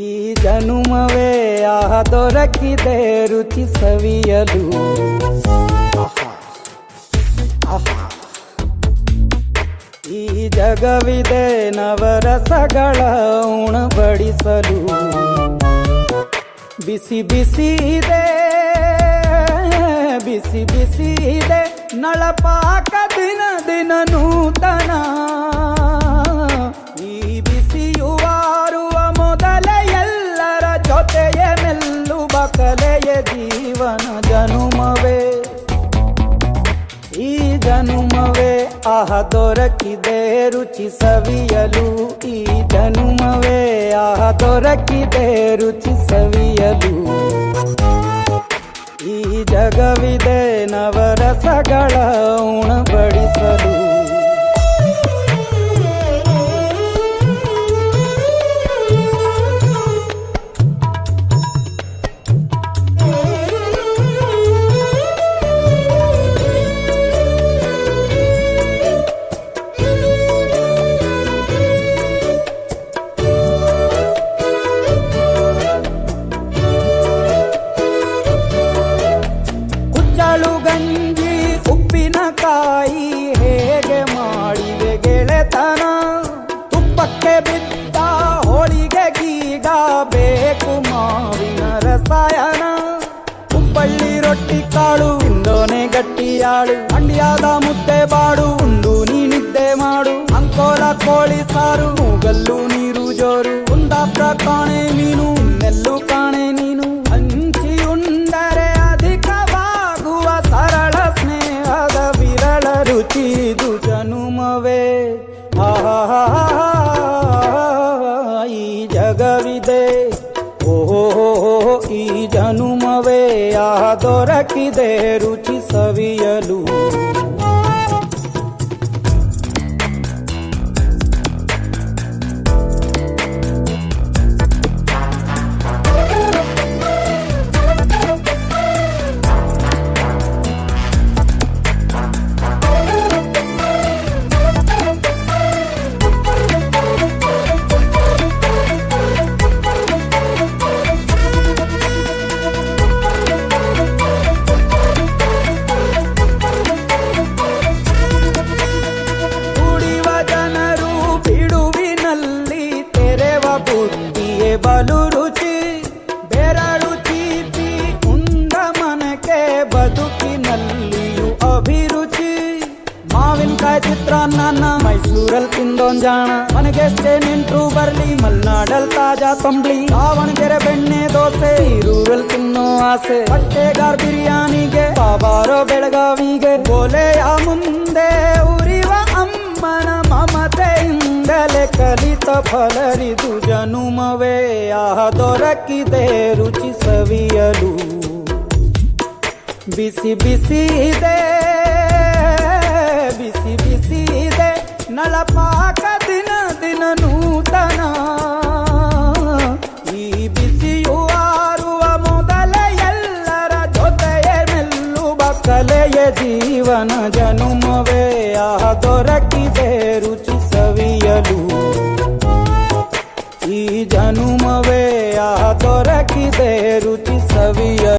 ಈ ಜನುಮವೇ ದೊರಕಿದೆ ರುಚಿ ಸವಿಯಲು. ಈ ಜಗವಿದೆ ನವರಸಗಳ ಉಣಬಡಿಸಲು. ಬಿಸಿ ಬಿಸಿ ಇದೆ, ಬಿಸಿ ಬಿಸಿ ಇದೆ ನಳಪಾಕ ದಿನ ದಿನ ನೂತನ. ಈ ಬಿಸಿಯುವಾರುವ ಮೊದಲೇ ಎಲ್ಲರ ಜೊತೆಯೇ ಮೆಲ್ಲುವ ಕಲೆಯ ಜೀವನ ಜನುಮವೇ. ಈ ಜನುಮವೇ ದೊರಕಿದೆ ರುಚಿ ಸವಿಯಲು. ಈ ಜನುಮವೇ ದೊರಕಿದೆ ರುಚಿ ಸವಿಯಲು. ಈ ಜಗವಿದೆ ನವರಸಗಳ ಉಣಬಡಿಸಲು. ಗಂಜಿ ಉಪ್ಪಿನಕಾಯಿ ಹೇಗೆ ಮಾಡಿದೆ ಗೆಳೆತನ. ತುಪ್ಪಕ್ಕೆ ಬಿದ್ದ ಹೋಳಿಗೆಗೀಗ ಬೇಕು ಮಾವಿನ ರಸಾಯನ. ಹುಬ್ಬಳ್ಳಿ ರೊಟ್ಟಿ ಕಾಳು ಇಂದೋನೆ ಗಟ್ಟಿಯಾಳು. ಮಂಡ್ಯದ ಮುದ್ದೆ ಬಾಡು ಉಂಡು ನೀನಿದ್ದೆ ಮಾಡು. ಅಂಕೋಲ ಕೋಳಿ ಸಾರು ಮೂಗಲ್ಲು ನೀರು ಜೋರು. ಕುಂದಾಪುರ ಕಾಣೆ ಮೀನು ಇನ್ನೆಲ್ಲೂ ಕಾಣೆ ನೀನು. ಹಂಚಿಯುಂಡರೆ ಅಧಿಕವಾಗುವ ಸರಳ ಸ್ನೇಹದ ವಿರಳ ರುಚಿ ಇದು ಜನುಮವೇ. ಈ ಜಗವಿದೆ ಓಹೋ ಈ ಜನುಮವೇ ದೊರಕಿದೆ ರುಚಿ ಸವಿಯಲು. ಬುದ್ಧಿಯೇ ಬಲು ರುಚಿ ಬೆರಳು ಚೀಪಿ ಉಂಡ ಮನಕ್ಕೆ ಬದುಕಿನಲ್ಲಿಯೂ ಅಭಿರುಚಿ. ಮಾವಿನಕಾಯಿ ಚಿತ್ರಾನ್ನ ಮೈಸೂರಲ್ಲಿ ತಿಂದೋನ್ ಜಾಣ. ಮನೆಗೆಷ್ಟೇ ನೆಂಟ್ರು ಬರ್ಲಿ ಮಲ್ನಾಡಲ್ ತಾಜಾ ತಂಬ್ಳಿ. ದಾವಣಗೆರೆ ಬೆಣ್ಣೆ ದೋಸೆ ಈರೂರಲ್ಲಿ ತಿನ್ನೋ ಆಸೆ. ಹೊಟ್ಟೆಗಾರ್ ಬಿರಿಯಾನಿಗೆ ಬಾಬಾರೋ ಬೆಳಗಾವಿಗೆ. ಗೋಲೆಯ ಮುಂದೆ ಉರಿವ ಅಮ್ಮನ ಮಮತೆಯಿಂದಲೇ ಕಲಿತ ಫಲರಿದು ಜನುಮವೇ ದೊರಕಿದೆ ರುಚಿ ಸವಿಯಲು. ಬಿಸಿ ಬಿಸಿ ಇದೆ, ಬಿಸಿ ಬಿಸಿ ಇದೆ ನಳಪಾಕ ದಿನ ದಿನ ನೂತನ. ಈ ಬಿಸಿಯು ಆರುವ ಮೊದಲೇ ಎಲ್ಲರ ಜೊತೆಯೇ ಮೆಲ್ಲುವ ಕಲೆಯ ಜೀವನ ಜನುಮವೇ ದೊರಕಿದೆ ರುಚಿ ಸವಿಯಲು. ಈ ಜನುಮವೇ ದೊರಕಿದೆ ರುಚಿ ಸವಿಯಲು.